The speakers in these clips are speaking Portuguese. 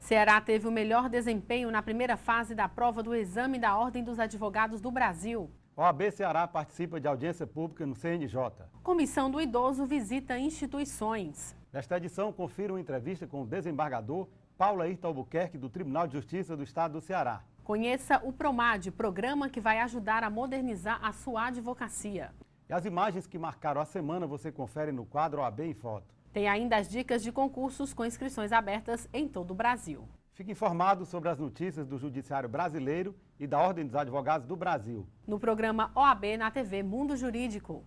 Ceará teve o melhor desempenho na primeira fase da prova do exame da Ordem dos Advogados do Brasil. OAB Ceará participa de audiência pública no CNJ. Comissão do Idoso visita instituições. Nesta edição, confira uma entrevista com o desembargador Paulo Ayrton Albuquerque, do Tribunal de Justiça do Estado do Ceará. Conheça o PROMAD, programa que vai ajudar a modernizar a sua advocacia. E as imagens que marcaram a semana você confere no quadro OAB em Foto. Tem ainda as dicas de concursos com inscrições abertas em todo o Brasil. Fique informado sobre as notícias do Judiciário Brasileiro e da Ordem dos Advogados do Brasil. No programa OAB na TV Mundo Jurídico.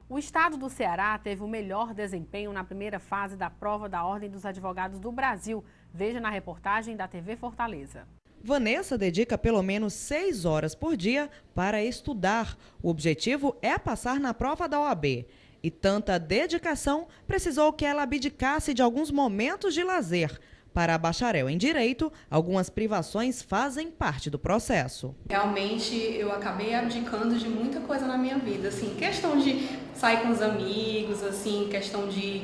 O estado do Ceará teve o melhor desempenho na primeira fase da prova da Ordem dos Advogados do Brasil. Veja na reportagem da TV Fortaleza. Vanessa dedica pelo menos 6 horas por dia para estudar. O objetivo é passar na prova da OAB. E tanta dedicação precisou que ela abdicasse de alguns momentos de lazer. Para a bacharel em Direito, algumas privações fazem parte do processo. Realmente eu acabei abdicando de muita coisa na minha vida, assim, questão de sair com os amigos, assim, questão de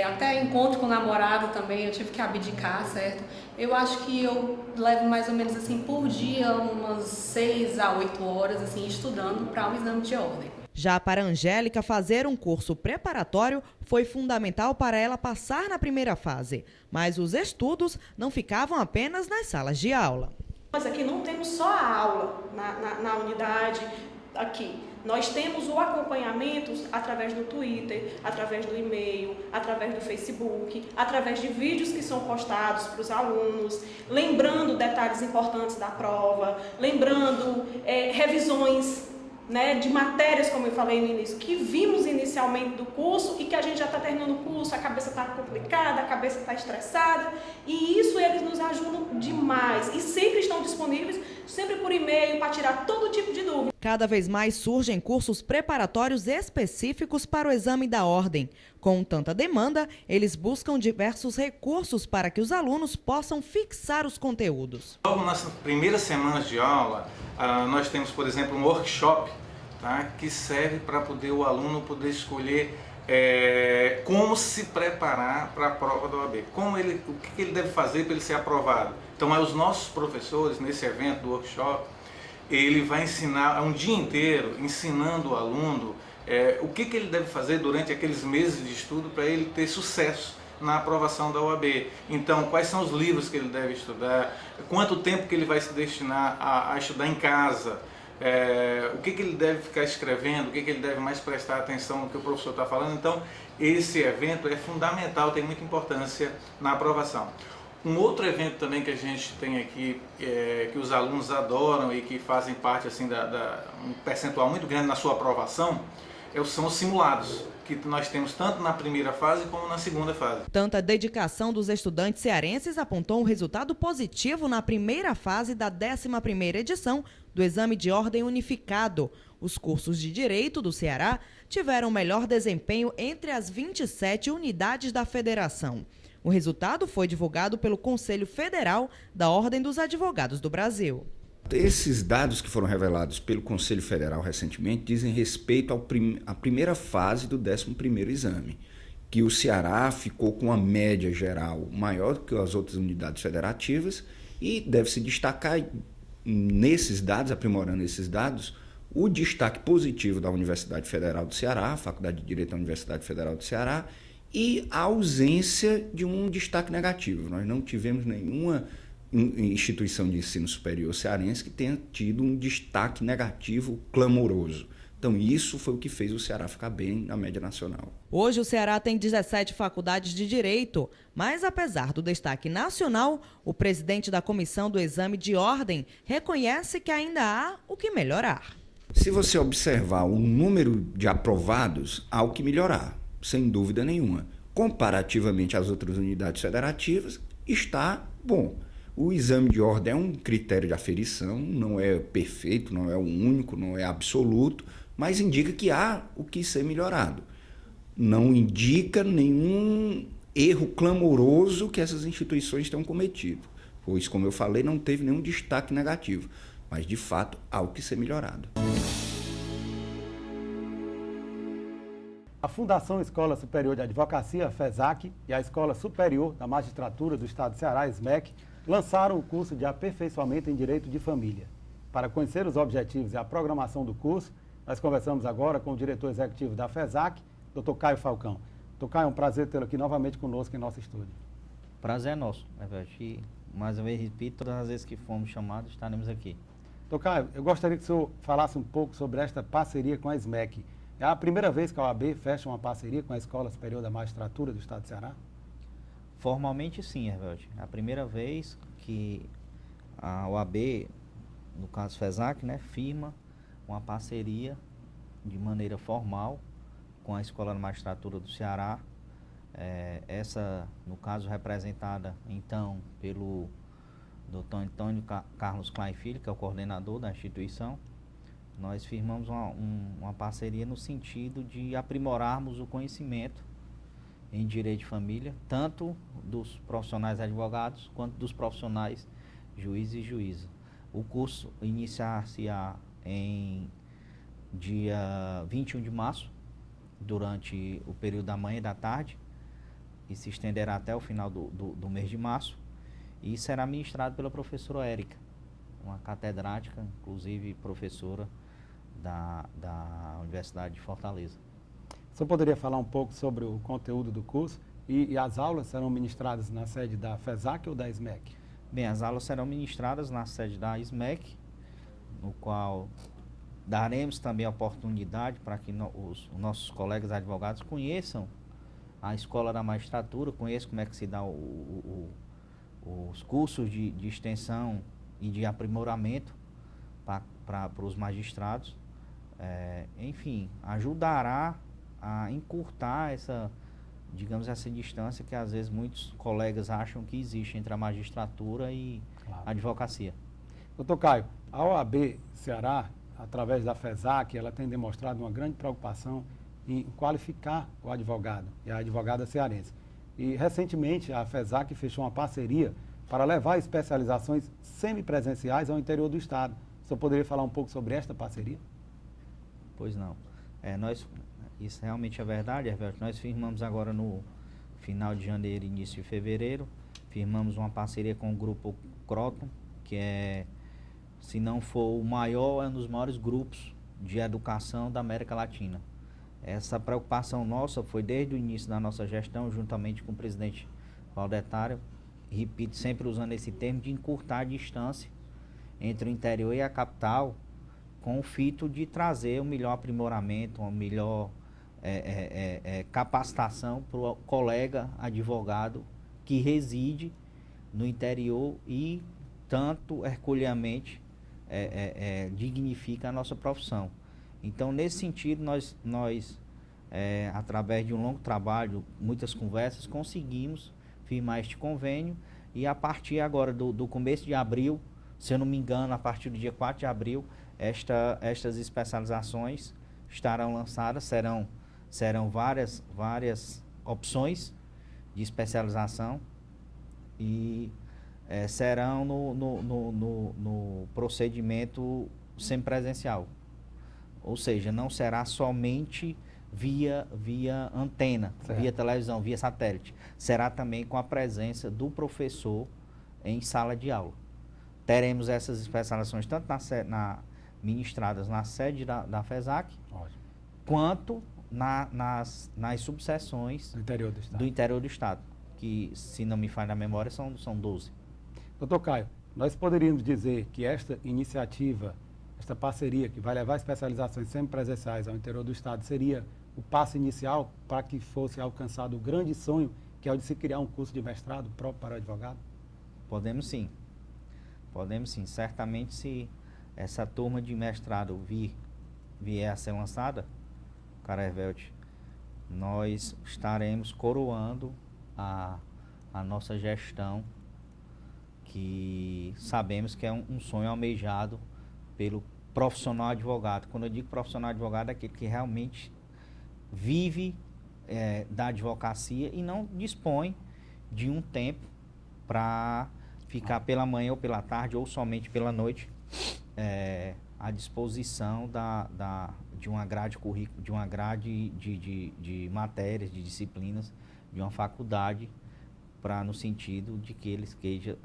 até encontro com o namorado também, eu tive que abdicar, certo? Eu acho que eu levo mais ou menos assim por dia umas 6 a 8 horas assim estudando para o exame de ordem. Já para a Angélica, fazer um curso preparatório foi fundamental para ela passar na primeira fase. Mas os estudos não ficavam apenas nas salas de aula. Nós aqui não temos só a aula na unidade aqui. Nós temos o acompanhamento através do Twitter, através do e-mail, através do Facebook, através de vídeos que são postados para os alunos, lembrando detalhes importantes da prova, lembrando revisões, de matérias, como eu falei no início, que vimos inicialmente do curso e que a gente já está terminando o curso, a cabeça está complicada, a cabeça está estressada, e isso eles nos ajudam demais e sempre estão disponíveis, sempre por e-mail, para tirar todo tipo de dúvida. Cada vez mais surgem cursos preparatórios específicos para o exame da ordem. Com tanta demanda, eles buscam diversos recursos para que os alunos possam fixar os conteúdos. Logo nas primeiras semanas de aula, nós temos, por exemplo, um workshop, tá, que serve para o aluno poder escolher como se preparar para a prova da OAB, o que ele deve fazer para ele ser aprovado. Então, os nossos professores, nesse evento do workshop, ele vai ensinar um dia inteiro, ensinando o aluno o que ele deve fazer durante aqueles meses de estudo para ele ter sucesso na aprovação da OAB. Então, quais são os livros que ele deve estudar, quanto tempo que ele vai se destinar a estudar em casa, o que ele deve ficar escrevendo, o que ele deve mais prestar atenção no que o professor está falando. Então, esse evento é fundamental, tem muita importância na aprovação. Um outro evento também que a gente tem aqui, que os alunos adoram e que fazem parte assim, um percentual muito grande na sua aprovação, são os simulados, que nós temos tanto na primeira fase como na segunda fase. Tanta dedicação dos estudantes cearenses apontou um resultado positivo na primeira fase da 11ª edição do Exame de Ordem Unificado. Os cursos de Direito do Ceará tiveram melhor desempenho entre as 27 unidades da federação. O resultado foi divulgado pelo Conselho Federal da Ordem dos Advogados do Brasil. Esses dados que foram revelados pelo Conselho Federal recentemente dizem respeito à primeira fase do 11º exame, que o Ceará ficou com uma média geral maior do que as outras unidades federativas e deve-se destacar nesses dados, aprimorando esses dados, o destaque positivo da Universidade Federal do Ceará, a Faculdade de Direito da Universidade Federal do Ceará, e a ausência de um destaque negativo. Nós não tivemos nenhuma instituição de ensino superior cearense que tenha tido um destaque negativo clamoroso. Então isso foi o que fez o Ceará ficar bem na média nacional. Hoje o Ceará tem 17 faculdades de Direito, mas apesar do destaque nacional, o presidente da Comissão do Exame de Ordem reconhece que ainda há o que melhorar. Se você observar o número de aprovados, há o que melhorar, sem dúvida nenhuma. Comparativamente às outras unidades federativas, está bom. O exame de ordem é um critério de aferição, não é perfeito, não é o único, não é absoluto, mas indica que há o que ser melhorado. Não indica nenhum erro clamoroso que essas instituições tenham cometido, pois, como eu falei, não teve nenhum destaque negativo, mas, de fato, há o que ser melhorado. A Fundação Escola Superior de Advocacia, FESAC, e a Escola Superior da Magistratura do Estado do Ceará, SMEC, lançaram o curso de aperfeiçoamento em Direito de Família. Para conhecer os objetivos e a programação do curso, nós conversamos agora com o diretor executivo da FESAC, Dr. Caio Falcão. Dr. Caio, é um prazer tê-lo aqui novamente conosco em nosso estúdio. Prazer é nosso, Everton. E, mais uma vez, repito, todas as vezes que fomos chamados, estaremos aqui. Dr. Caio, eu gostaria que o senhor falasse um pouco sobre esta parceria com a SMEC. É a primeira vez que a OAB fecha uma parceria com a Escola Superior da Magistratura do Estado do Ceará? Formalmente, sim, Everton. É a primeira vez que a OAB, no caso FESAC, né, firma uma parceria de maneira formal com a Escola da Magistratura do Ceará. Essa, no caso, representada, então, pelo Dr. Antônio Carlos Klein Filho, que é o coordenador da instituição. Nós firmamos uma parceria no sentido de aprimorarmos o conhecimento em direito de família, tanto dos profissionais advogados, quanto dos profissionais juízes e juízas. O curso iniciar-se-á em dia 21 de março, durante o período da manhã e da tarde, e se estenderá até o final do mês de março, e será ministrado pela professora Érica, uma catedrática, inclusive professora da Universidade de Fortaleza. O senhor poderia falar um pouco sobre o conteúdo do curso e as aulas serão ministradas na sede da FESAC ou da SMEC? Bem, as aulas serão ministradas na sede da SMEC, no qual daremos também a oportunidade para que os nossos colegas advogados conheçam a Escola da Magistratura, conheçam como é que se dá os cursos de extensão e de aprimoramento para os magistrados. Enfim, ajudará a encurtar essa distância que às vezes muitos colegas acham que existe entre a magistratura e a advocacia. Doutor Caio, a OAB Ceará, através da FESAC, ela tem demonstrado uma grande preocupação em qualificar o advogado e a advogada cearense. E recentemente a FESAC fechou uma parceria para levar especializações semipresenciais ao interior do estado. O senhor poderia falar um pouco sobre esta parceria? Pois não. Isso realmente é verdade, Herberto. Nós firmamos agora no final de janeiro, início de fevereiro, firmamos uma parceria com o grupo Croton, que é, se não for o maior, é um dos maiores grupos de educação da América Latina. Essa preocupação nossa foi desde o início da nossa gestão, juntamente com o presidente Valdetário, repito, sempre usando esse termo, de encurtar a distância entre o interior e a capital, com o fito de trazer um melhor aprimoramento, uma melhor capacitação para o colega advogado que reside no interior e tanto herculeamente dignifica a nossa profissão. Então, nesse sentido, nós através de um longo trabalho, muitas conversas, conseguimos firmar este convênio e a partir agora do começo de abril, se eu não me engano, a partir do dia 4 de abril, estas especializações estarão lançadas, serão várias opções de especialização e serão no procedimento semipresencial. Ou seja, não será somente via antena, certo, via televisão, via satélite. Será também com a presença do professor em sala de aula. Teremos essas especializações tanto ministradas na sede da FESAC, ótimo, quanto nas subseções do interior do estado, que, se não me falha a memória, são 12. Doutor Caio, nós poderíamos dizer que esta iniciativa, esta parceria que vai levar especializações semipresenciais ao interior do estado, seria o passo inicial para que fosse alcançado o grande sonho, que é o de se criar um curso de mestrado próprio para o advogado? Podemos sim. Certamente, se essa turma de mestrado vier a ser lançada, cara Hervelt, nós estaremos coroando a nossa gestão, que sabemos que é um sonho almejado pelo profissional advogado. Quando eu digo profissional advogado, é aquele que realmente vive da advocacia e não dispõe de um tempo para ficar pela manhã ou pela tarde ou somente pela noite à disposição uma grade currículo, de uma grade de matérias, de disciplinas, de uma faculdade, no sentido de que eles queiram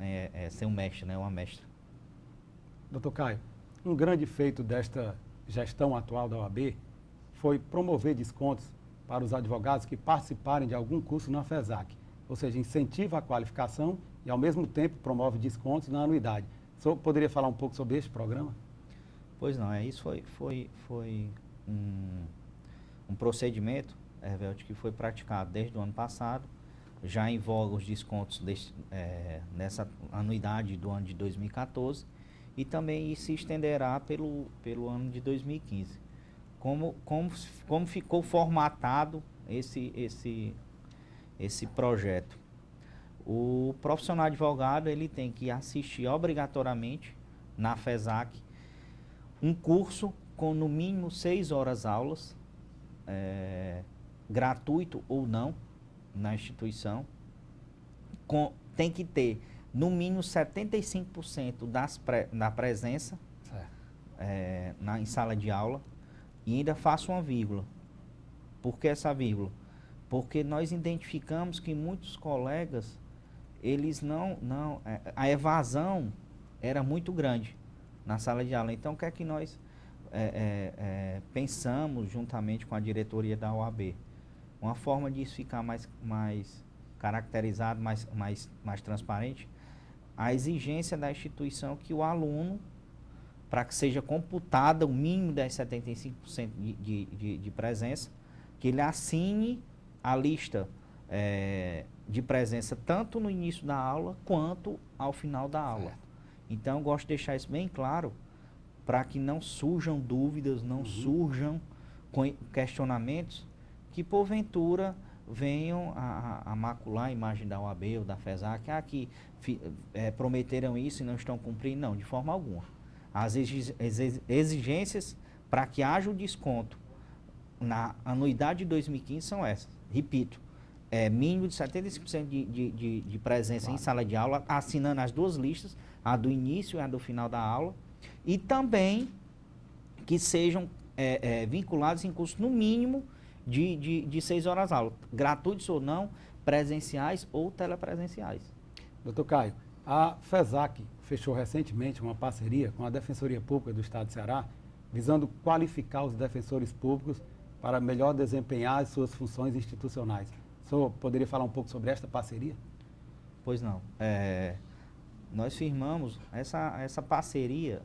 ser um mestre, né, uma mestra. Doutor Caio, um grande feito desta gestão atual da OAB foi promover descontos para os advogados que participarem de algum curso na FESAC, ou seja, incentiva a qualificação e, ao mesmo tempo, promove descontos na anuidade. O senhor poderia falar um pouco sobre este programa? Pois não, isso foi um procedimento, Hervédio, que foi praticado desde o ano passado, já em voga os descontos nessa anuidade do ano de 2014 e também isso se estenderá pelo ano de 2015. Como ficou formatado esse projeto? O profissional advogado ele tem que assistir obrigatoriamente na FESAC um curso com no mínimo 6 horas aulas, gratuito ou não, na instituição. Tem que ter no mínimo 75% da presença em sala de aula e ainda faço uma vírgula. Por que essa vírgula? Porque nós identificamos que muitos colegas, eles a evasão era muito grande na sala de aula. Então, o que é que nós pensamos juntamente com a diretoria da OAB? Uma forma de isso ficar mais caracterizado, mais transparente, a exigência da instituição que o aluno, para que seja computada o mínimo de 75% de presença, que ele assine a lista de presença tanto no início da aula quanto ao final da aula. Então, eu gosto de deixar isso bem claro para que não surjam dúvidas, não surjam questionamentos que, porventura, venham a macular a imagem da OAB ou da FESAC, que prometeram isso e não estão cumprindo. Não, de forma alguma. As exigências para que haja o desconto na anuidade de 2015 são essas. Repito, mínimo de 75% de presença em sala de aula, assinando as duas listas, a do início e a do final da aula, e também que sejam vinculados em curso no mínimo de 6 horas aula, gratuitos ou não, presenciais ou telepresenciais. Doutor Caio, a FESAC fechou recentemente uma parceria com a Defensoria Pública do Estado do Ceará, visando qualificar os defensores públicos para melhor desempenhar as suas funções institucionais. O senhor poderia falar um pouco sobre esta parceria? Pois não. Nós firmamos essa parceria,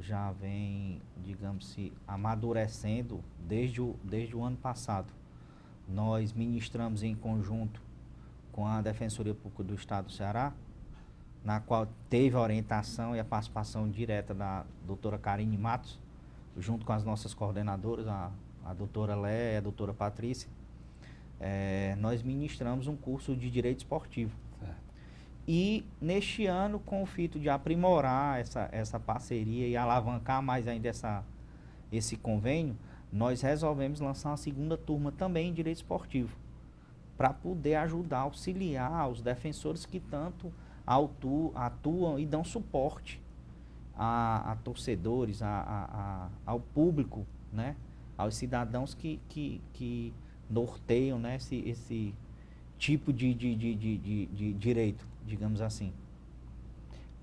já vem, digamos, amadurecendo desde o ano passado. Nós ministramos em conjunto com a Defensoria Pública do Estado do Ceará, na qual teve a orientação e a participação direta da doutora Karine Matos, junto com as nossas coordenadoras, a doutora Léa e a doutora Patrícia. Nós ministramos um curso de Direito Esportivo. E neste ano, com o fito de aprimorar essa parceria e alavancar mais ainda esse convênio, nós resolvemos lançar uma segunda turma também em Direito Esportivo, para poder ajudar, auxiliar os defensores que tanto atuam e dão suporte a torcedores, ao público, né? Aos cidadãos que norteiam, né? esse tipo de direito, digamos assim.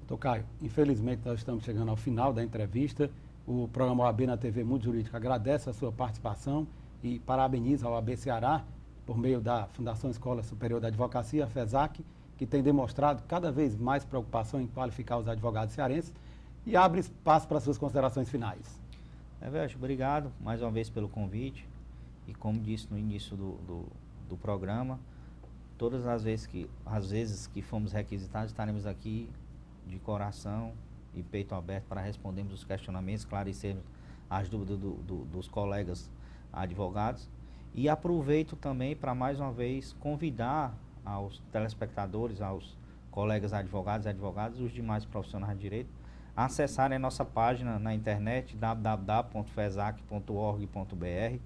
Doutor Caio, infelizmente nós estamos chegando ao final da entrevista. O programa OAB na TV Mundo Jurídico agradece a sua participação e parabeniza a OAB Ceará por meio da Fundação Escola Superior da Advocacia, a FESAC, que tem demonstrado cada vez mais preocupação em qualificar os advogados cearenses, e abre espaço para suas considerações finais. Hervédio, obrigado mais uma vez pelo convite. E como disse no início do programa, todas as vezes que fomos requisitados, estaremos aqui de coração e peito aberto para respondermos os questionamentos, esclarecermos as dúvidas dos colegas advogados. E aproveito também para mais uma vez convidar aos telespectadores, aos colegas advogados e advogadas, os demais profissionais de direito, a acessarem a nossa página na internet www.fesac.org.br.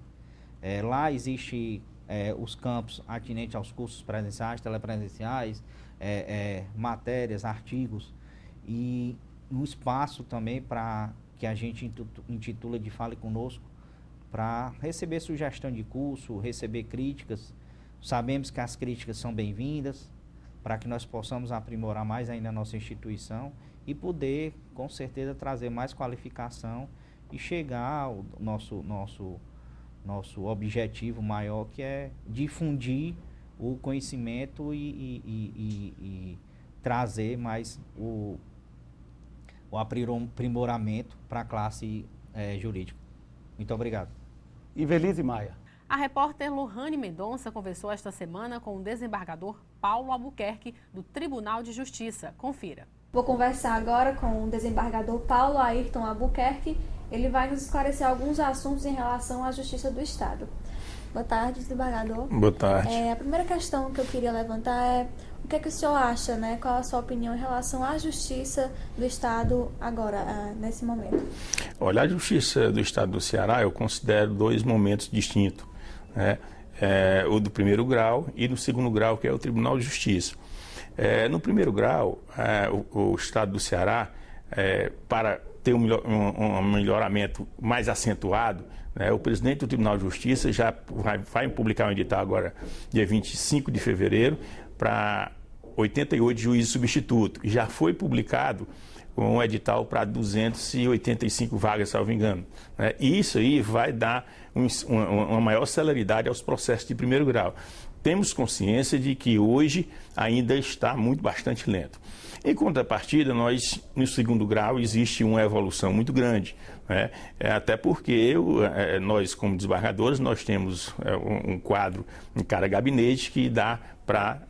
Lá existe os campos atinentes aos cursos presenciais, telepresenciais, matérias, artigos, e um espaço também para que a gente intitula de Fale Conosco, para receber sugestão de curso, receber críticas. Sabemos que as críticas são bem-vindas, para que nós possamos aprimorar mais ainda a nossa instituição e poder, com certeza, trazer mais qualificação e chegar ao nosso objetivo maior, que é difundir o conhecimento e trazer mais o aprimoramento para a classe jurídica. Muito obrigado. Ivelise Maia. A repórter Lohane Mendonça conversou esta semana com o desembargador Paulo Albuquerque, do Tribunal de Justiça. Confira. Vou conversar agora com o desembargador Paulo Ayrton Albuquerque. Ele vai nos esclarecer alguns assuntos em relação à Justiça do Estado. Boa tarde, desembargador. Boa tarde. A primeira questão que eu queria levantar é o que é que o senhor acha, né? Qual a sua opinião em relação à Justiça do Estado agora, nesse momento? Olha, a Justiça do Estado do Ceará eu considero dois momentos distintos, né? O do primeiro grau e do segundo grau, que é o Tribunal de Justiça. No primeiro grau, o Estado do Ceará, para ter um melhoramento mais acentuado, né, o presidente do Tribunal de Justiça já vai publicar um edital agora, dia 25 de fevereiro, para 88 juízes substitutos. Já foi publicado um edital para 285 vagas, salvo engano, né? E isso aí vai dar uma maior celeridade aos processos de primeiro grau. Temos consciência de que hoje ainda está bastante lento. Em contrapartida, no segundo grau, existe uma evolução muito grande, né? Até porque nós, como desembargadores, nós temos um quadro em cada gabinete que dá para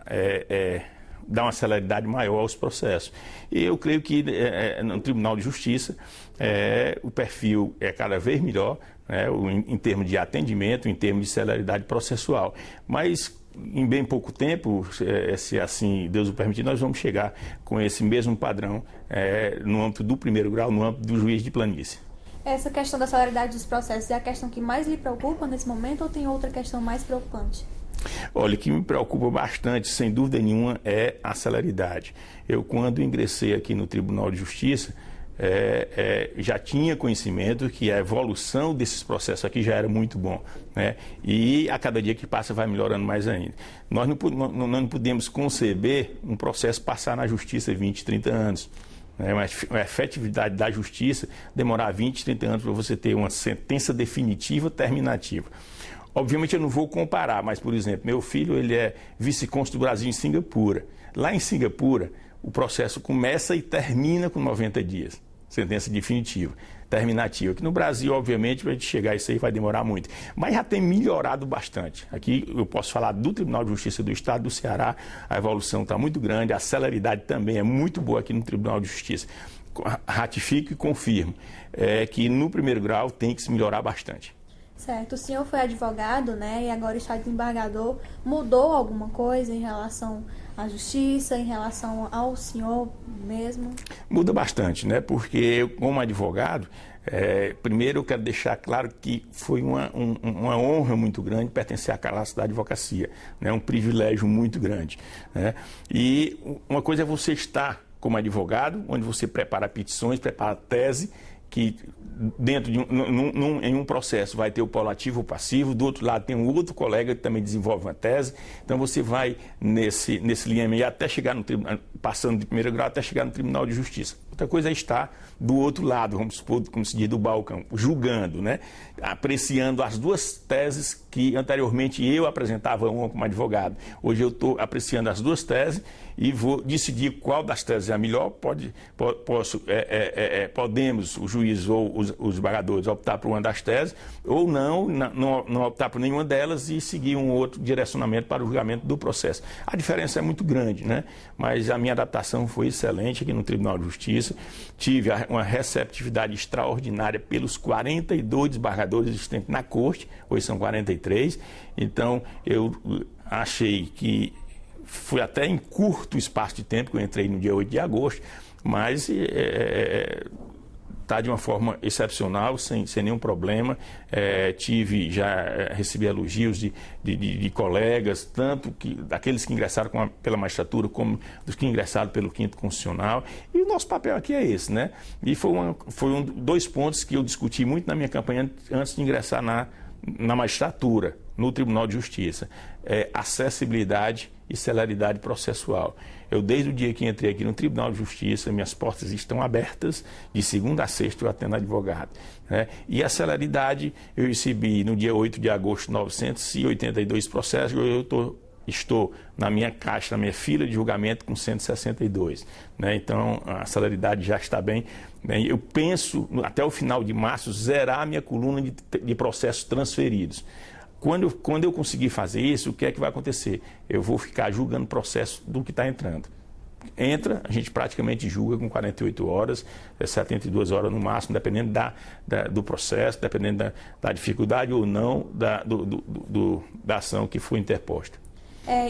dar uma celeridade maior aos processos. E eu creio que no Tribunal de Justiça o perfil é cada vez melhor, né, em termos de atendimento, em termos de celeridade processual. Mas em bem pouco tempo, se assim Deus o permitir, nós vamos chegar com esse mesmo padrão no âmbito do primeiro grau, no âmbito do juiz de planície. Essa questão da celeridade dos processos é a questão que mais lhe preocupa nesse momento ou tem outra questão mais preocupante? Olha, o que me preocupa bastante, sem dúvida nenhuma, é a celeridade. Eu, quando ingressei aqui no Tribunal de Justiça, já tinha conhecimento que a evolução desses processos aqui já era muito bom, né? E a cada dia que passa vai melhorando mais ainda. Nós não podemos conceber um processo passar na Justiça 20, 30 anos. Uma efetividade da Justiça demorar 20, 30 anos para você ter uma sentença definitiva, terminativa. Obviamente eu não vou comparar, mas, por exemplo, meu filho ele é vice-cônsul do Brasil em Singapura. Lá em Singapura, o processo começa e termina com 90 dias. Sentença definitiva, terminativa. Aqui no Brasil, obviamente, para a gente chegar a isso aí vai demorar muito. Mas já tem melhorado bastante. Aqui eu posso falar do Tribunal de Justiça do Estado do Ceará, a evolução está muito grande, a celeridade também é muito boa aqui no Tribunal de Justiça. Ratifico e confirmo que no primeiro grau tem que se melhorar bastante. Certo. O senhor foi advogado, né? E agora está desembargador. Mudou alguma coisa em relação à justiça, em relação ao senhor mesmo? Muda bastante, né? Porque eu, como advogado, primeiro eu quero deixar claro que foi uma honra muito grande pertencer à classe da advocacia, né? Um privilégio muito grande, né? E uma coisa é você estar como advogado, onde você prepara petições, prepara tese, que dentro de em um processo vai ter o polo ativo ou passivo, do outro lado tem um outro colega que também desenvolve uma tese, então você vai nesse lineamento até chegar no tribunal, passando de primeiro grau até chegar no Tribunal de Justiça. Outra coisa é estar do outro lado, vamos supor, como se diz, do balcão, julgando, né? Apreciando as duas teses que anteriormente eu apresentava uma como advogado. Hoje eu estou apreciando as duas teses e vou decidir qual das teses é a melhor. Podemos, o juiz ou os desembargadores, optar por uma das teses ou não optar por nenhuma delas e seguir um outro direcionamento para o julgamento do processo. A diferença é muito grande, né? Mas a minha adaptação foi excelente aqui no Tribunal de Justiça. Tive uma receptividade extraordinária pelos 42 desembargadores existentes na Corte, hoje são 43. Então, eu achei que foi até em curto espaço de tempo, que eu entrei no dia 8 de agosto, mas de uma forma excepcional, sem nenhum problema. Recebi elogios de colegas, tanto daqueles que ingressaram pela magistratura, como dos que ingressaram pelo 5º Constitucional. E o nosso papel aqui é esse, né? E foi dois pontos que eu discuti muito na minha campanha antes de ingressar na magistratura, no Tribunal de Justiça. Acessibilidade e celeridade processual. Eu, desde o dia que entrei aqui no Tribunal de Justiça, minhas portas estão abertas, de segunda a sexta eu atendo advogado, né? E a celeridade, eu recebi no dia 8 de agosto 982 processos, eu estou na minha caixa, na minha fila de julgamento com 162, né? Então a celeridade já está bem, né? Eu penso, até o final de março, zerar a minha coluna de processos transferidos. Quando eu conseguir fazer isso, o que é que vai acontecer? Eu vou ficar julgando o processo do que está entrando. Entra, a gente praticamente julga com 48 horas, 72 horas no máximo, dependendo do processo, dependendo da dificuldade ou não da ação que foi interposta.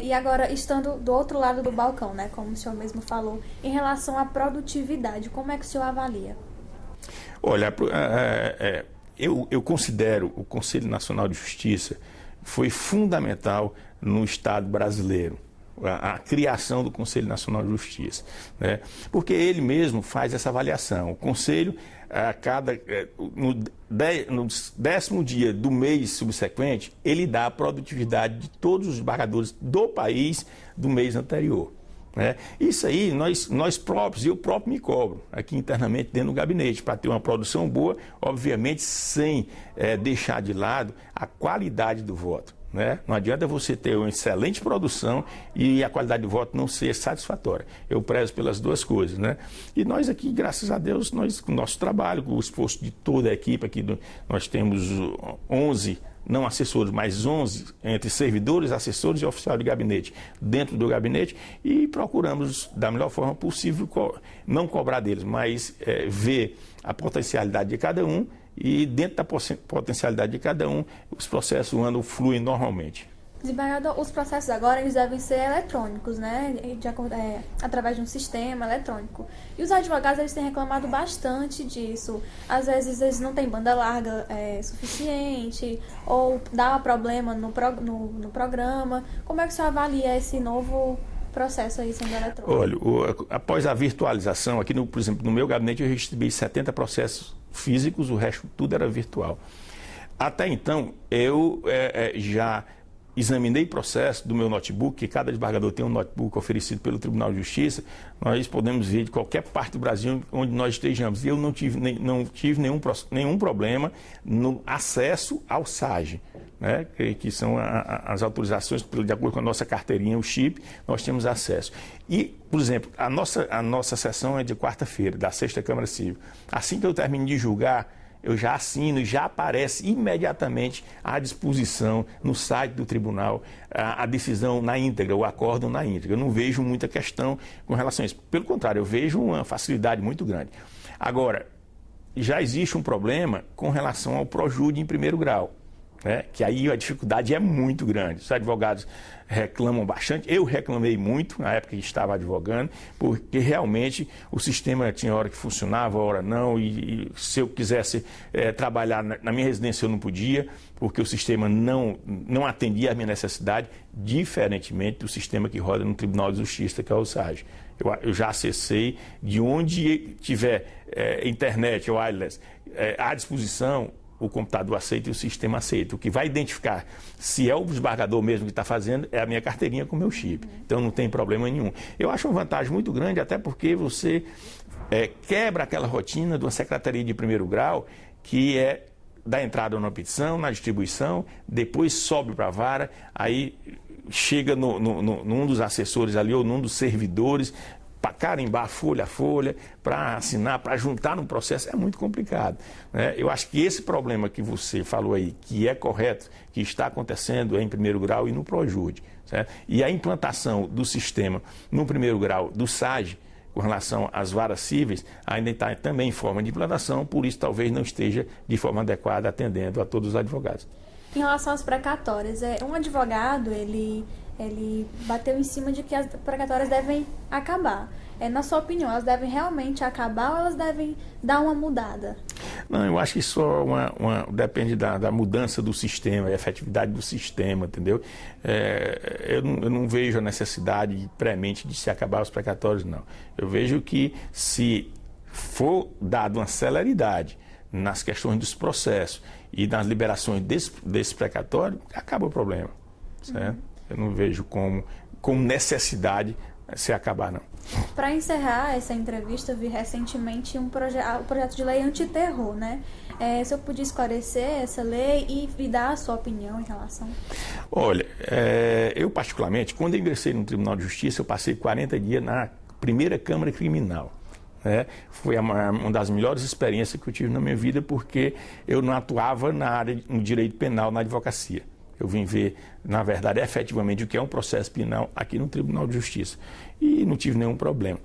E agora, estando do outro lado do balcão, né, como o senhor mesmo falou, em relação à produtividade, como é que o senhor avalia? Olha, eu considero o Conselho Nacional de Justiça foi fundamental no Estado brasileiro, a criação do Conselho Nacional de Justiça, né? Porque ele mesmo faz essa avaliação. O Conselho, no 10º dia do mês subsequente, ele dá a produtividade de todos os desembargadores do país do mês anterior, né? Isso aí nós próprios, eu próprio me cobro aqui internamente dentro do gabinete para ter uma produção boa, obviamente sem deixar de lado a qualidade do voto, né? Não adianta você ter uma excelente produção e a qualidade do voto não ser satisfatória. Eu prezo pelas duas coisas, né? E nós aqui, graças a Deus, com o nosso trabalho, com o esforço de toda a equipe aqui, nós temos 11 não assessores, mas 11 entre servidores, assessores e oficiais de gabinete dentro do gabinete, e procuramos, da melhor forma possível, não cobrar deles, mas ver a potencialidade de cada um, e dentro da potencialidade de cada um, os processos fluem normalmente. Desembargador, os processos agora eles devem ser eletrônicos, né? Através de um sistema eletrônico. E os advogados eles têm reclamado bastante disso. Às vezes eles não têm banda larga suficiente, ou dá problema no programa. Como é que o senhor avalia esse novo processo aí sendo eletrônico? Olha, após a virtualização, aqui, por exemplo, no meu gabinete eu recebi 70 processos físicos, o resto tudo era virtual. Até então, eu já examinei o processo do meu notebook, que cada desembargador tem um notebook oferecido pelo Tribunal de Justiça. Nós podemos ver de qualquer parte do Brasil onde nós estejamos. E eu não tive nenhum problema no acesso ao SAGE, né? Que são as autorizações, de acordo com a nossa carteirinha, o chip, nós temos acesso. E, por exemplo, a nossa sessão é de quarta-feira, da 6ª Câmara Civil. Assim que eu termino de julgar, eu já assino e já aparece imediatamente à disposição no site do tribunal a decisão na íntegra, o acórdão na íntegra. Eu não vejo muita questão com relação a isso. Pelo contrário, eu vejo uma facilidade muito grande. Agora, já existe um problema com relação ao projúdi em primeiro grau, né? Que aí a dificuldade é muito grande. Os advogados reclamam bastante. Eu reclamei muito na época que estava advogando, porque realmente o sistema tinha hora que funcionava, hora não, e se eu quisesse trabalhar na minha residência eu não podia, porque o sistema não atendia à minha necessidade, diferentemente do sistema que roda no Tribunal de Justiça, que é o SAGE. Eu já acessei, de onde tiver internet ou wireless à disposição, o computador aceita e o sistema aceita. O que vai identificar se é o desembargador mesmo que está fazendo é a minha carteirinha com o meu chip. Então não tem problema nenhum. Eu acho uma vantagem muito grande, até porque você quebra aquela rotina de uma secretaria de primeiro grau, que é da entrada na petição, na distribuição, depois sobe para a vara, aí chega num dos assessores ali ou num dos servidores, para carimbar folha a folha, para assinar, para juntar no processo, é muito complicado, né? Eu acho que esse problema que você falou aí, que é correto, que está acontecendo em primeiro grau e no projúdi, certo? E a implantação do sistema no primeiro grau do SAGE, com relação às varas cíveis, ainda está também em forma de implantação, por isso talvez não esteja de forma adequada atendendo a todos os advogados. Em relação às precatórias, um advogado, ele ele bateu em cima de que as precatórias devem acabar. Na sua opinião, elas devem realmente acabar ou elas devem dar uma mudada? Não, eu acho que só depende da mudança do sistema, da efetividade do sistema, entendeu? Eu não vejo a necessidade premente de se acabar os precatórios, não. Eu vejo que se for dado uma celeridade nas questões dos processos e nas liberações desse precatório, acaba o problema, certo? Eu não vejo como necessidade se acabar, não. Para encerrar essa entrevista, eu vi recentemente o projeto de lei antiterror, né? Se eu podia esclarecer essa lei e dar a sua opinião em relação... Olha, eu particularmente, quando eu ingressei no Tribunal de Justiça, eu passei 40 dias na primeira Câmara Criminal. Foi uma das melhores experiências que eu tive na minha vida, porque eu não atuava na área no direito penal, na advocacia. Eu vim ver, na verdade, efetivamente o que é um processo penal aqui no Tribunal de Justiça. E não tive nenhum problema.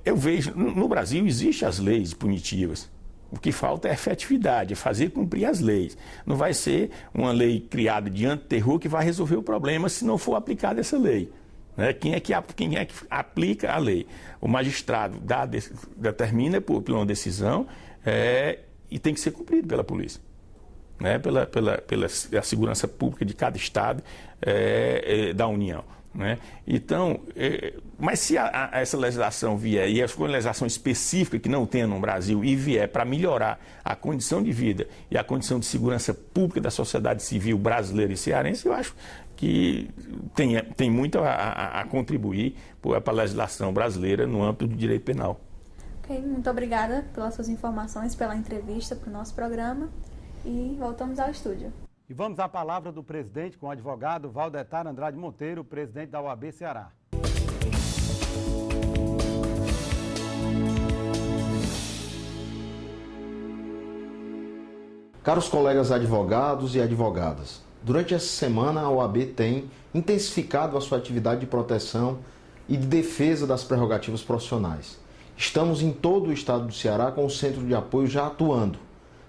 Eu vejo, no Brasil existem as leis punitivas. O que falta é efetividade, é fazer cumprir as leis. Não vai ser uma lei criada de antiterror que vai resolver o problema se não for aplicada essa lei. Quem é que aplica a lei? O magistrado determina por uma decisão e tem que ser cumprido pela polícia. Pela segurança pública de cada estado da União. Então, mas se essa legislação vier, e essa legislação específica que não tem no Brasil, e vier para melhorar a condição de vida e a condição de segurança pública da sociedade civil brasileira e cearense, eu acho que tem muito a contribuir para a legislação brasileira no âmbito do direito penal. Ok, muito obrigada pelas suas informações, pela entrevista para o nosso programa. E voltamos ao estúdio. E vamos à palavra do presidente com o advogado Valdetar Andrade Monteiro, presidente da OAB Ceará. Caros colegas advogados e advogadas, durante essa semana a OAB tem intensificado a sua atividade de proteção e de defesa das prerrogativas profissionais. Estamos em todo o estado do Ceará com o centro de apoio já atuando,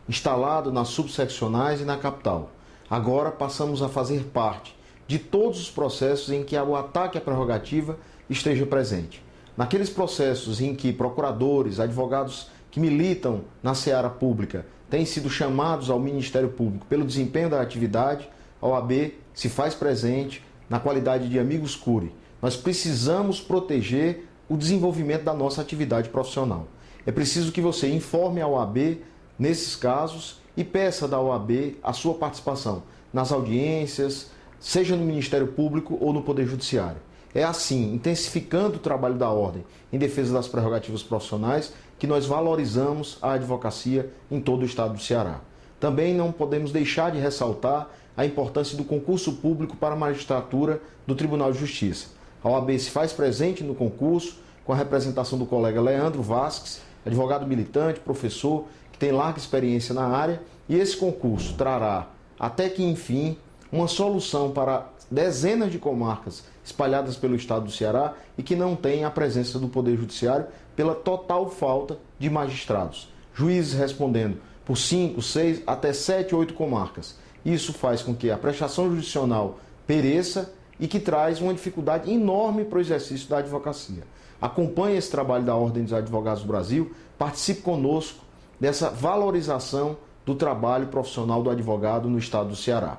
instalado nas subseccionais e na capital. Agora passamos a fazer parte de todos os processos em que o ataque à prerrogativa esteja presente. Naqueles processos em que procuradores, advogados que militam na seara pública têm sido chamados ao Ministério Público pelo desempenho da atividade, a OAB se faz presente na qualidade de amigos curi. Nós precisamos proteger o desenvolvimento da nossa atividade profissional. É preciso que você informe a OAB nesses casos e peça da OAB a sua participação nas audiências, seja no Ministério Público ou no Poder Judiciário. É assim, intensificando o trabalho da Ordem em defesa das prerrogativas profissionais, que nós valorizamos a advocacia em todo o estado do Ceará. Também não podemos deixar de ressaltar a importância do concurso público para a magistratura do Tribunal de Justiça. A OAB se faz presente no concurso com a representação do colega Leandro Vasques, advogado militante, professor, que tem larga experiência na área, e esse concurso trará, até que enfim, uma solução para dezenas de comarcas espalhadas pelo estado do Ceará e que não têm a presença do Poder Judiciário pela total falta de magistrados. Juízes respondendo por 5, 6, até 7, 8 comarcas. Isso faz com que a prestação jurisdicional pereça e que traz uma dificuldade enorme para o exercício da advocacia. Acompanhe esse trabalho da Ordem dos Advogados do Brasil, participe conosco dessa valorização do trabalho profissional do advogado no estado do Ceará.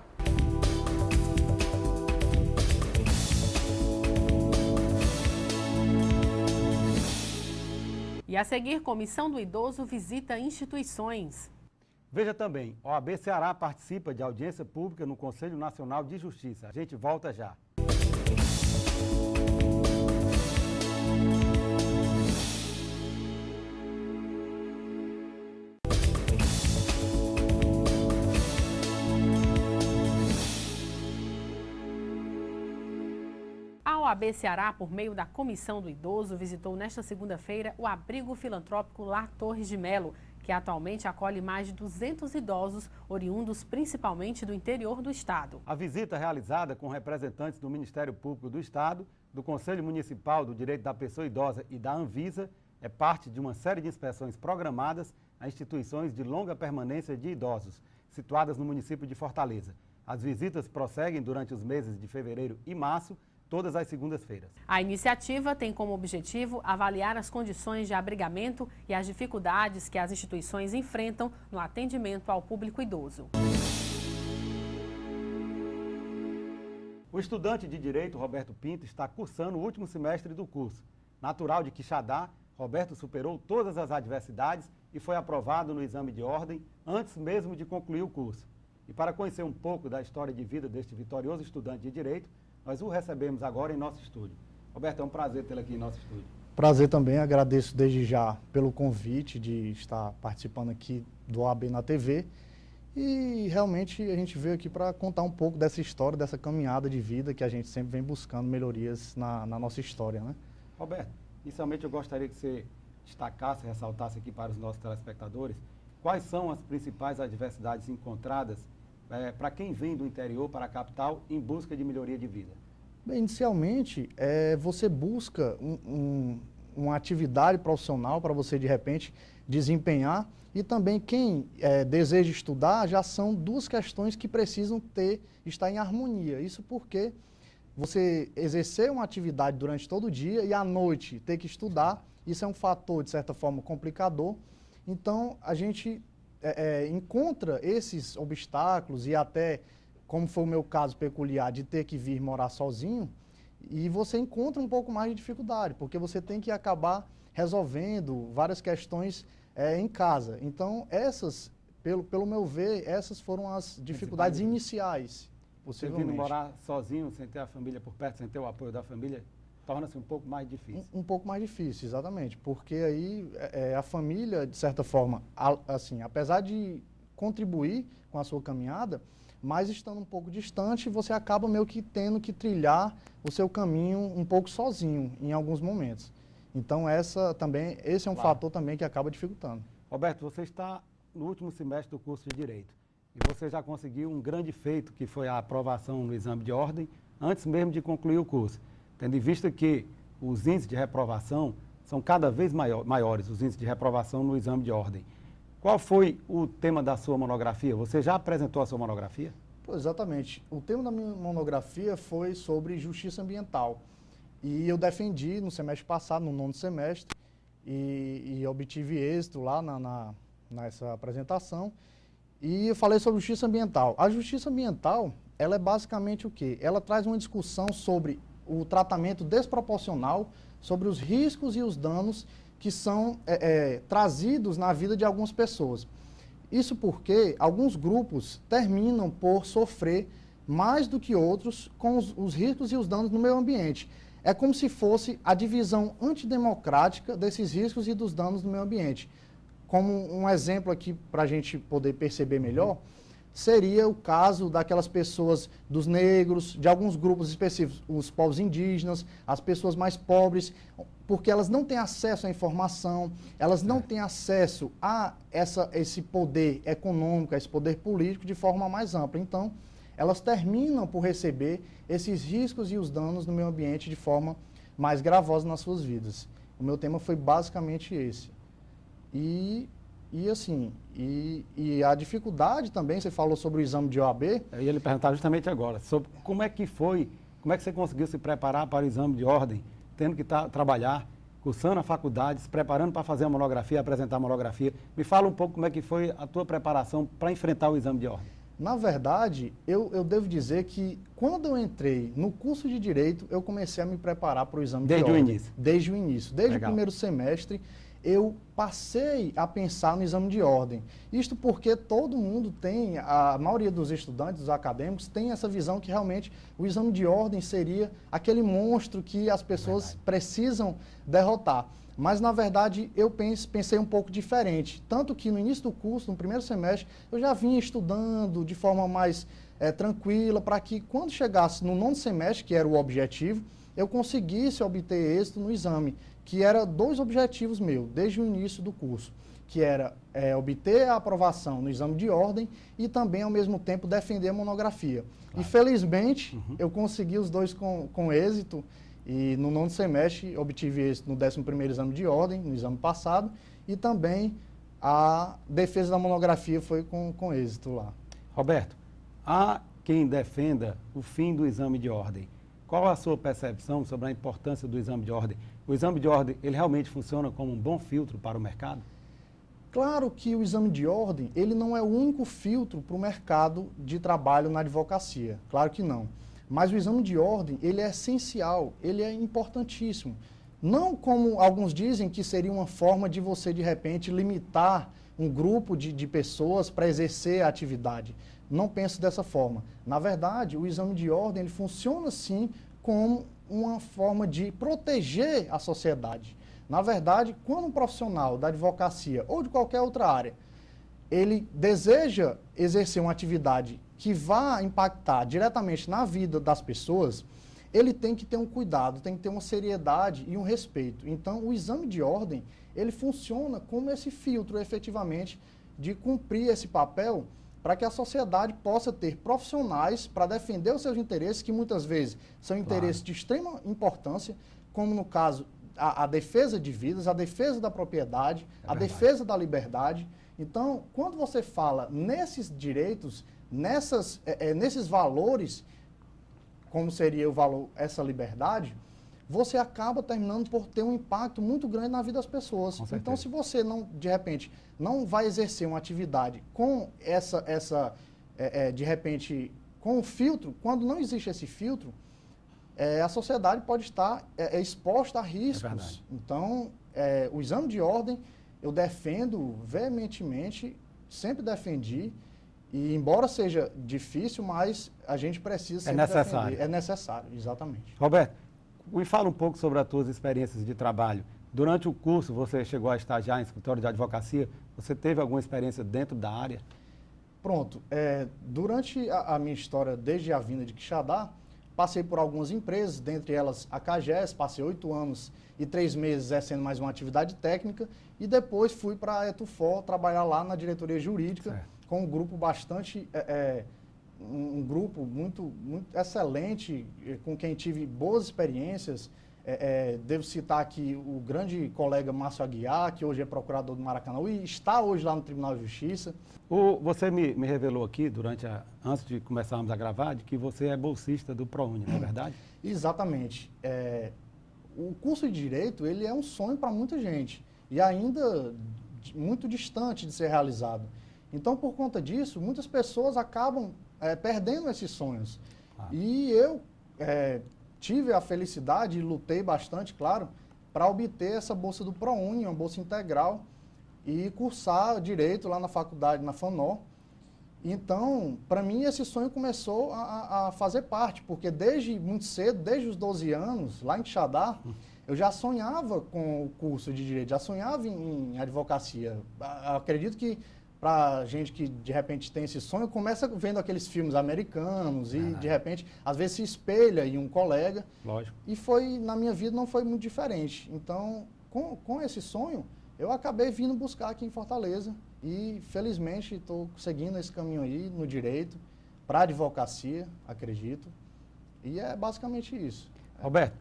E a seguir, Comissão do Idoso visita instituições. Veja também, a OAB Ceará participa de audiência pública no Conselho Nacional de Justiça. A gente volta já. A OAB Ceará, por meio da Comissão do Idoso, visitou nesta segunda-feira o abrigo filantrópico Lar Torres de Melo, que atualmente acolhe mais de 200 idosos, oriundos principalmente do interior do estado. A visita realizada com representantes do Ministério Público do Estado, do Conselho Municipal do Direito da Pessoa Idosa e da Anvisa é parte de uma série de inspeções programadas a instituições de longa permanência de idosos, situadas no município de Fortaleza. As visitas prosseguem durante os meses de fevereiro e março, todas as segundas-feiras. A iniciativa tem como objetivo avaliar as condições de abrigamento e as dificuldades que as instituições enfrentam no atendimento ao público idoso. O estudante de Direito, Roberto Pinto, está cursando o último semestre do curso. Natural de Quixadá, Roberto superou todas as adversidades e foi aprovado no exame de ordem antes mesmo de concluir o curso. E para conhecer um pouco da história de vida deste vitorioso estudante de Direito, nós o recebemos agora em nosso estúdio. Roberto, é um prazer tê-lo aqui em nosso estúdio. Prazer também, agradeço desde já pelo convite de estar participando aqui do OAB na TV. E realmente a gente veio aqui para contar um pouco dessa história, dessa caminhada de vida que a gente sempre vem buscando melhorias na nossa história, né? Roberto, inicialmente eu gostaria que você destacasse, ressaltasse aqui para os nossos telespectadores quais são as principais adversidades encontradas para quem vem do interior para a capital em busca de melhoria de vida. Bem, inicialmente, você busca uma atividade profissional para você, de repente, desempenhar. E também quem deseja estudar, já são duas questões que precisam estar em harmonia. Isso porque você exercer uma atividade durante todo o dia e à noite ter que estudar, isso é um fator, de certa forma, complicador. Então, a gente encontra esses obstáculos e até, como foi o meu caso peculiar, de ter que vir morar sozinho, e você encontra um pouco mais de dificuldade, porque você tem que acabar resolvendo várias questões em casa. Então, pelo meu ver, essas foram as dificuldades iniciais, possivelmente. Você vindo morar sozinho, sem ter a família por perto, sem ter o apoio da família, torna-se um pouco mais difícil. Um pouco mais difícil, exatamente, porque aí a família, de certa forma, assim, apesar de contribuir com a sua caminhada, mas estando um pouco distante, você acaba meio que tendo que trilhar o seu caminho um pouco sozinho em alguns momentos. Então esse é um fator também que acaba dificultando. Roberto, você está no último semestre do curso de Direito e você já conseguiu um grande feito, que foi a aprovação no exame de ordem, antes mesmo de concluir o curso. Tendo em vista que os índices de reprovação são cada vez maiores, os índices de reprovação no exame de ordem. Qual foi o tema da sua monografia? Você já apresentou a sua monografia? Exatamente. O tema da minha monografia foi sobre justiça ambiental. E eu defendi no semestre passado, no 9º semestre, e obtive êxito lá nessa apresentação. E eu falei sobre justiça ambiental. A justiça ambiental, ela é basicamente o quê? Ela traz uma discussão sobre o tratamento desproporcional, sobre os riscos e os danos que são trazidos na vida de algumas pessoas. Isso porque alguns grupos terminam por sofrer mais do que outros com os riscos e os danos no meio ambiente. É como se fosse a divisão antidemocrática desses riscos e dos danos no meio ambiente. Como um exemplo aqui para a gente poder perceber melhor, seria o caso daquelas pessoas, dos negros, de alguns grupos específicos, os povos indígenas, as pessoas mais pobres, porque elas não têm acesso à informação, elas não têm acesso a esse poder econômico, a esse poder político de forma mais ampla. Então, elas terminam por receber esses riscos e os danos no meio ambiente de forma mais gravosa nas suas vidas. O meu tema foi basicamente esse. E a dificuldade também, você falou sobre o exame de OAB. Eu ia lhe perguntar justamente agora, sobre como é que você conseguiu se preparar para o exame de ordem, tendo que trabalhar, cursando a faculdade, se preparando para fazer a monografia, apresentar a monografia. Me fala um pouco como é que foi a tua preparação para enfrentar o exame de ordem. Na verdade, eu devo dizer que quando eu entrei no curso de Direito, eu comecei a me preparar para o exame de ordem. Desde o início. Desde o primeiro semestre, eu passei a pensar no exame de ordem. Isto porque todo mundo tem, a maioria dos estudantes, dos acadêmicos, tem essa visão que realmente o exame de ordem seria aquele monstro que as pessoas precisam derrotar. Mas, na verdade, eu pensei um pouco diferente. Tanto que no início do curso, no primeiro semestre, eu já vinha estudando de forma mais tranquila, para que quando chegasse no 9º semestre, que era o objetivo, eu conseguisse obter êxito no exame, que era 2 objetivos meus, desde o início do curso, que era obter a aprovação no exame de ordem e também, ao mesmo tempo, defender a monografia. Claro. E, felizmente, eu consegui os 2 com êxito. E no 9º semestre obtive êxito no 11º exame de ordem, no exame passado, e também a defesa da monografia foi com êxito lá. Roberto, há quem defenda o fim do exame de ordem. Qual a sua percepção sobre a importância do exame de ordem? O exame de ordem, ele realmente funciona como um bom filtro para o mercado? Claro que o exame de ordem, ele não é o único filtro para o mercado de trabalho na advocacia. Claro que não. Mas o exame de ordem, ele é essencial, ele é importantíssimo. Não como alguns dizem que seria uma forma de você, de repente, limitar um grupo de pessoas para exercer a atividade. Não penso dessa forma. Na verdade, o exame de ordem, ele funciona sim como uma forma de proteger a sociedade. Na verdade, quando um profissional da advocacia ou de qualquer outra área, ele deseja exercer uma atividade que vá impactar diretamente na vida das pessoas, ele tem que ter um cuidado, tem que ter uma seriedade e um respeito. Então, o exame de ordem, ele funciona como esse filtro, efetivamente, de cumprir esse papel para que a sociedade possa ter profissionais para defender os seus interesses, que muitas vezes são interesses de extrema importância, como no caso a defesa de vidas, a defesa da propriedade, a defesa da liberdade. Então, quando você fala nesses direitos, nesses valores, como seria o valor, essa liberdade, você acaba terminando por ter um impacto muito grande na vida das pessoas. Então, se você não, de repente, não vai exercer uma atividade com de repente, com um filtro, quando não existe esse filtro, a sociedade pode estar exposta a riscos. Então, o exame de ordem, eu defendo veementemente, sempre defendi, e embora seja difícil, mas a gente precisa sempre defender. É necessário, exatamente. Roberto, me fala um pouco sobre as tuas experiências de trabalho. Durante o curso, você chegou a estagiar em escritório de advocacia, você teve alguma experiência dentro da área? Pronto. Durante a minha história, desde a vinda de Quixadá, passei por algumas empresas, dentre elas a CAGES, passei 8 anos e 3 meses exercendo mais uma atividade técnica, e depois fui para a Etufor trabalhar lá na diretoria jurídica, com um grupo bastante, um grupo muito excelente, com quem tive boas experiências. Devo citar aqui o grande colega Márcio Aguiar, que hoje é procurador do Maracanã e está hoje lá no Tribunal de Justiça. Você me revelou aqui, antes de começarmos a gravar, de que você é bolsista do ProUni, não é verdade? Exatamente. O curso de Direito, ele é um sonho para muita gente e ainda muito distante de ser realizado. Então, por conta disso, muitas pessoas acabam perdendo esses sonhos. E eu tive a felicidade e lutei bastante, claro, para obter essa bolsa do ProUni, uma bolsa integral, e cursar Direito lá na faculdade, na FANOR. Então, para mim, esse sonho começou a fazer parte, porque desde muito cedo, desde os 12 anos, lá em Quixadá, eu já sonhava com o curso de Direito, já sonhava em advocacia. Acredito que para gente que de repente tem esse sonho, começa vendo aqueles filmes americanos e de repente, às vezes se espelha em um colega. Lógico. E na minha vida não foi muito diferente. Então, com esse sonho, eu acabei vindo buscar aqui em Fortaleza e felizmente estou seguindo esse caminho aí no direito, para a advocacia, acredito. E é basicamente isso. Roberto,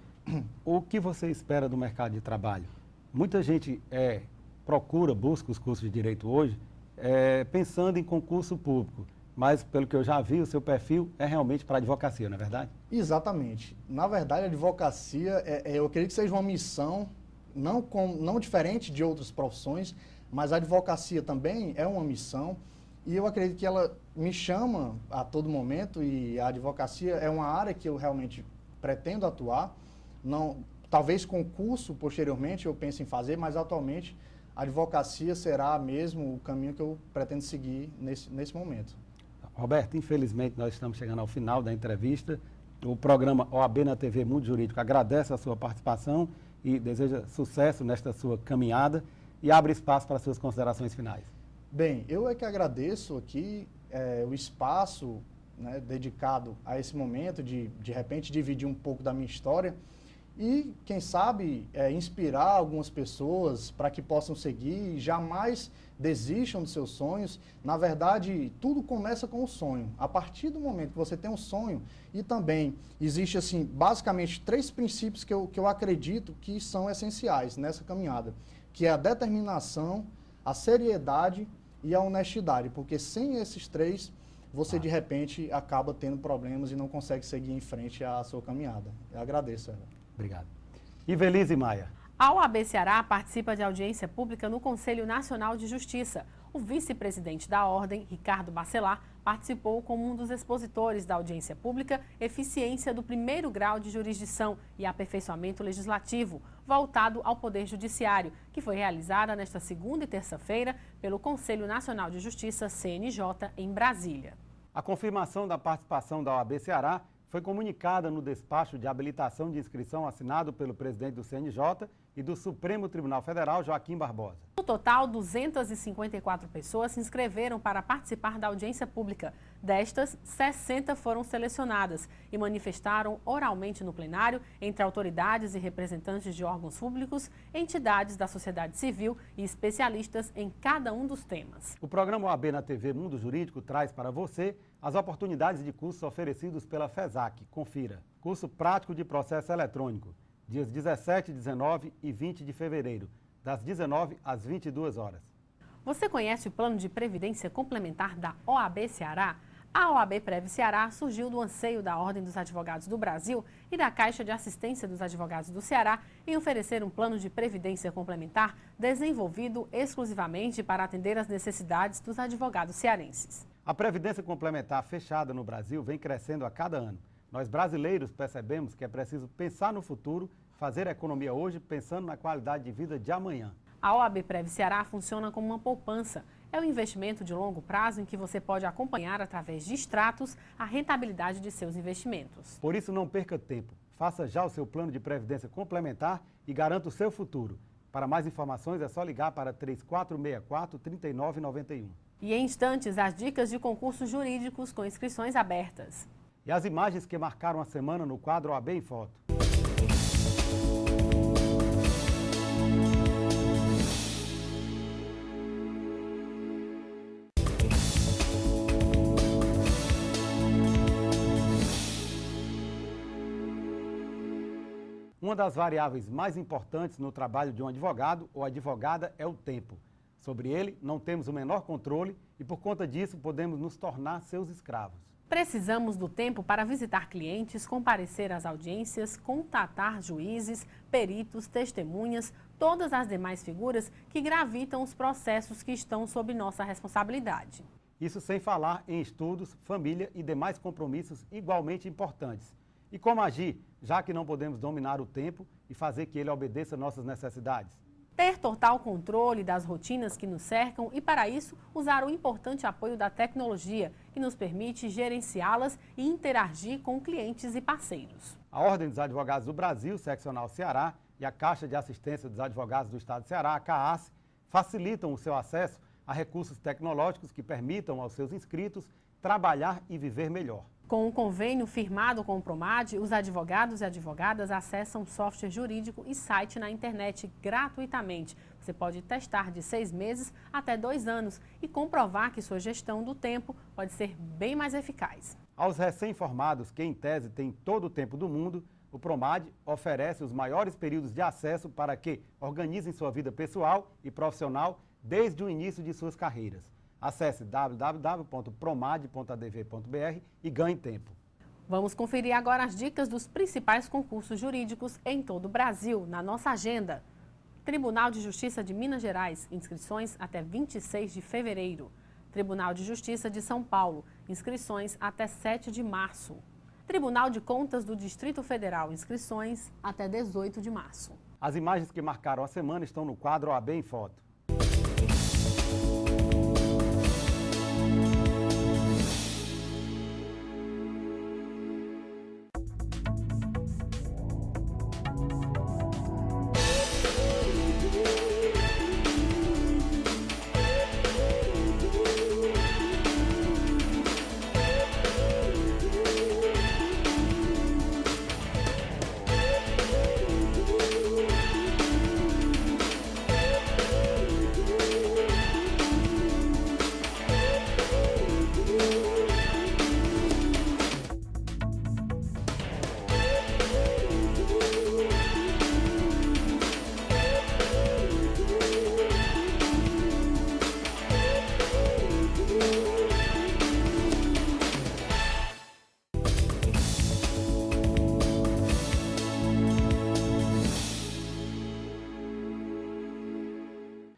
o que você espera do mercado de trabalho? Muita gente busca os cursos de direito hoje, pensando em concurso público, mas pelo que eu já vi, o seu perfil é realmente para a advocacia, não é verdade? Exatamente. Na verdade, a advocacia, eu acredito que seja uma missão, não diferente de outras profissões, mas a advocacia também é uma missão, e eu acredito que ela me chama a todo momento, e a advocacia é uma área que eu realmente pretendo atuar, talvez concurso posteriormente eu penso em fazer, mas atualmente a advocacia será mesmo o caminho que eu pretendo seguir nesse momento. Roberto, infelizmente nós estamos chegando ao final da entrevista. O programa OAB na TV Mundo Jurídico agradece a sua participação e deseja sucesso nesta sua caminhada e abre espaço para suas considerações finais. Bem, eu é que agradeço aqui o espaço, né, dedicado a esse momento de repente dividir um pouco da minha história e, quem sabe, inspirar algumas pessoas para que possam seguir e jamais desistam dos seus sonhos. Na verdade, tudo começa com o sonho. A partir do momento que você tem um sonho, e também existe, assim, basicamente 3 princípios que eu acredito que são essenciais nessa caminhada, que é a determinação, a seriedade e a honestidade, porque sem esses 3, você de repente acaba tendo problemas e não consegue seguir em frente à sua caminhada. Eu agradeço, Herbert. Obrigado. Ivelise Maia. A OAB Ceará participa de audiência pública no Conselho Nacional de Justiça. O vice-presidente da Ordem, Ricardo Bacelar, participou como um dos expositores da audiência pública Eficiência do Primeiro Grau de Jurisdição e Aperfeiçoamento Legislativo, voltado ao Poder Judiciário, que foi realizada nesta segunda e terça-feira pelo Conselho Nacional de Justiça, CNJ, em Brasília. A confirmação da participação da OAB Ceará foi comunicada no despacho de habilitação de inscrição assinado pelo presidente do CNJ e do Supremo Tribunal Federal, Joaquim Barbosa. No total, 254 pessoas se inscreveram para participar da audiência pública. Destas, 60 foram selecionadas e manifestaram oralmente no plenário, entre autoridades e representantes de órgãos públicos, entidades da sociedade civil e especialistas em cada um dos temas. O programa OAB na TV Mundo Jurídico traz para você as oportunidades de cursos oferecidos pela FESAC. Confira. Curso prático de processo eletrônico, dias 17, 19 e 20 de fevereiro, das 19 às 22 horas. Você conhece o plano de previdência complementar da OAB Ceará? A OAB Prev Ceará surgiu do anseio da Ordem dos Advogados do Brasil e da Caixa de Assistência dos Advogados do Ceará em oferecer um plano de previdência complementar desenvolvido exclusivamente para atender às necessidades dos advogados cearenses. A previdência complementar fechada no Brasil vem crescendo a cada ano. Nós brasileiros percebemos que é preciso pensar no futuro, fazer a economia hoje pensando na qualidade de vida de amanhã. A OAB Prev Ceará funciona como uma poupança. É um investimento de longo prazo em que você pode acompanhar através de extratos a rentabilidade de seus investimentos. Por isso, não perca tempo. Faça já o seu plano de previdência complementar e garanta o seu futuro. Para mais informações é só ligar para 3464-3991. E em instantes, as dicas de concursos jurídicos com inscrições abertas. E as imagens que marcaram a semana no quadro OAB em Foto. Uma das variáveis mais importantes no trabalho de um advogado ou advogada é o tempo. Sobre ele, não temos o menor controle e, por conta disso, podemos nos tornar seus escravos. Precisamos do tempo para visitar clientes, comparecer às audiências, contatar juízes, peritos, testemunhas, todas as demais figuras que gravitam os processos que estão sob nossa responsabilidade. Isso sem falar em estudos, família e demais compromissos igualmente importantes. E como agir, já que não podemos dominar o tempo e fazer que ele obedeça nossas necessidades? Ter total controle das rotinas que nos cercam e, para isso, usar o importante apoio da tecnologia, que nos permite gerenciá-las e interagir com clientes e parceiros. A Ordem dos Advogados do Brasil, Seccional Ceará, e a Caixa de Assistência dos Advogados do Estado de Ceará, a CAAS, facilitam o seu acesso a recursos tecnológicos que permitam aos seus inscritos trabalhar e viver melhor. Com um convênio firmado com o Promad, os advogados e advogadas acessam software jurídico e site na internet gratuitamente. Você pode testar de 6 meses até 2 anos e comprovar que sua gestão do tempo pode ser bem mais eficaz. Aos recém-formados, que em tese têm todo o tempo do mundo, o Promad oferece os maiores períodos de acesso para que organizem sua vida pessoal e profissional desde o início de suas carreiras. Acesse www.promad.adv.br e ganhe tempo. Vamos conferir agora as dicas dos principais concursos jurídicos em todo o Brasil, na nossa agenda. Tribunal de Justiça de Minas Gerais, inscrições até 26 de fevereiro. Tribunal de Justiça de São Paulo, inscrições até 7 de março. Tribunal de Contas do Distrito Federal, inscrições até 18 de março. As imagens que marcaram a semana estão no quadro OAB em Foto.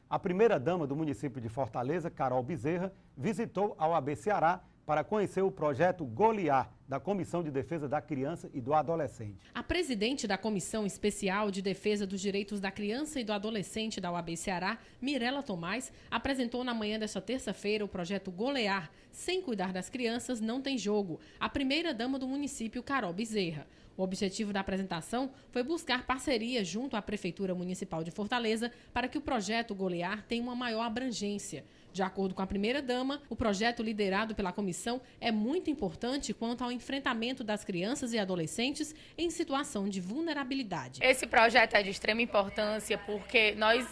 A primeira-dama do município de Fortaleza, Carol Bezerra, visitou a OAB Ceará para conhecer o projeto Goliar, da Comissão de Defesa da Criança e do Adolescente. A presidente da Comissão Especial de Defesa dos Direitos da Criança e do Adolescente da OAB Ceará, Mirela Tomás, apresentou na manhã desta terça-feira o projeto Goliar, Sem Cuidar das Crianças Não Tem Jogo, a primeira-dama do município, Carol Bezerra. O objetivo da apresentação foi buscar parceria junto à Prefeitura Municipal de Fortaleza para que o projeto Goliar tenha uma maior abrangência. De acordo com a primeira-dama, o projeto liderado pela comissão é muito importante quanto ao enfrentamento das crianças e adolescentes em situação de vulnerabilidade. Esse projeto é de extrema importância porque nós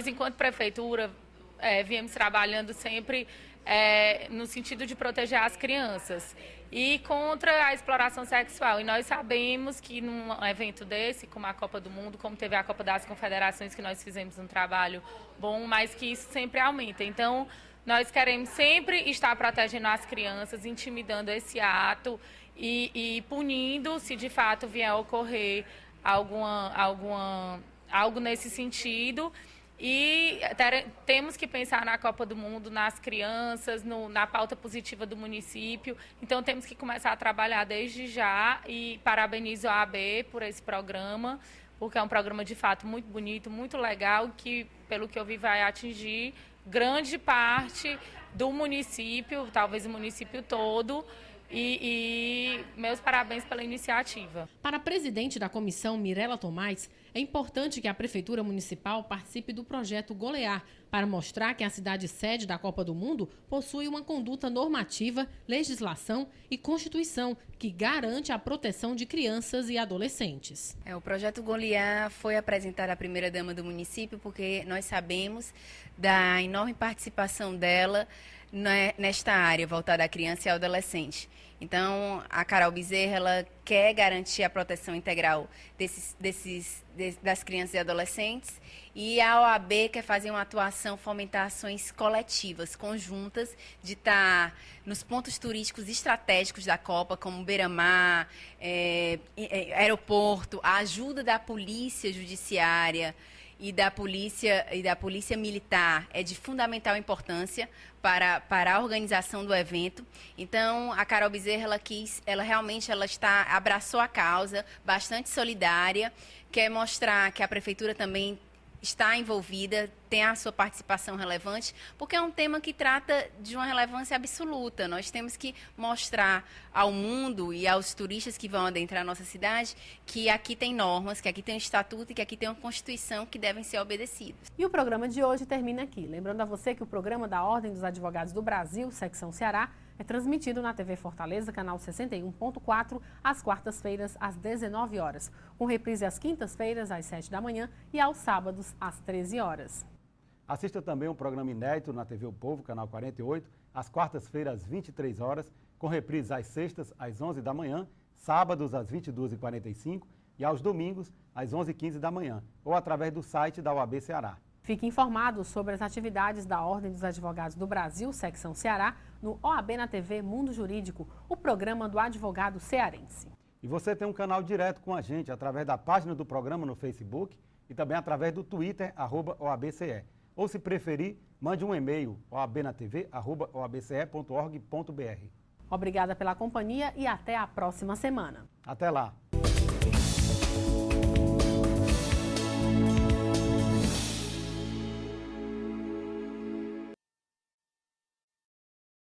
enquanto Prefeitura, viemos trabalhando sempre no sentido de proteger as crianças e contra a exploração sexual. E nós sabemos que num evento desse, como a Copa do Mundo, como teve a Copa das Confederações, que nós fizemos um trabalho bom, mas que isso sempre aumenta. Então, nós queremos sempre estar protegendo as crianças, intimidando esse ato e punindo se de fato vier a ocorrer algo nesse sentido. E temos que pensar na Copa do Mundo, nas crianças, na pauta positiva do município. Então, temos que começar a trabalhar desde já e parabenizo a AB por esse programa, porque é um programa, de fato, muito bonito, muito legal, que, pelo que eu vi, vai atingir grande parte do município, talvez o município todo. E meus parabéns pela iniciativa. Para a presidente da comissão, Mirela Tomás, é importante que a Prefeitura Municipal participe do projeto Goliar para mostrar que a cidade sede da Copa do Mundo possui uma conduta normativa, legislação e Constituição que garante a proteção de crianças e adolescentes. O projeto Goliar foi apresentado à primeira-dama do município porque nós sabemos da enorme participação dela nesta área voltada à criança e ao adolescente. Então, a Carol Bezerra, ela quer garantir a proteção integral das crianças e adolescentes, e a OAB quer fazer uma atuação, fomentar ações coletivas, conjuntas, de estar nos pontos turísticos estratégicos da Copa, como Beira-Mar, aeroporto, a ajuda da polícia judiciária e da polícia militar é de fundamental importância para a organização do evento. Então, a Carol Bezerra, ela realmente abraçou a causa, bastante solidária, quer mostrar que a Prefeitura também está envolvida, tem a sua participação relevante, porque é um tema que trata de uma relevância absoluta. Nós temos que mostrar ao mundo e aos turistas que vão adentrar a nossa cidade que aqui tem normas, que aqui tem um estatuto e que aqui tem uma Constituição que devem ser obedecidas. E o programa de hoje termina aqui. Lembrando a você que o programa da Ordem dos Advogados do Brasil, Secção Ceará, é transmitido na TV Fortaleza, canal 61.4, às quartas-feiras, às 19 horas, com reprise às quintas-feiras, às 7 da manhã e aos sábados, às 13 horas. Assista também um programa inédito na TV O Povo, canal 48, às quartas-feiras, às 23 horas, com reprise às sextas, às 11 da manhã, sábados, às 22h45 e aos domingos, às 11h15 da manhã, ou através do site da OAB Ceará. Fique informado sobre as atividades da Ordem dos Advogados do Brasil, Secção Ceará, no OAB na TV Mundo Jurídico, o programa do advogado cearense. E você tem um canal direto com a gente através da página do programa no Facebook e também através do Twitter, @OABCE. Ou, se preferir, mande um e-mail, oabnatv@oabce.org.br. Obrigada pela companhia e até a próxima semana. Até lá.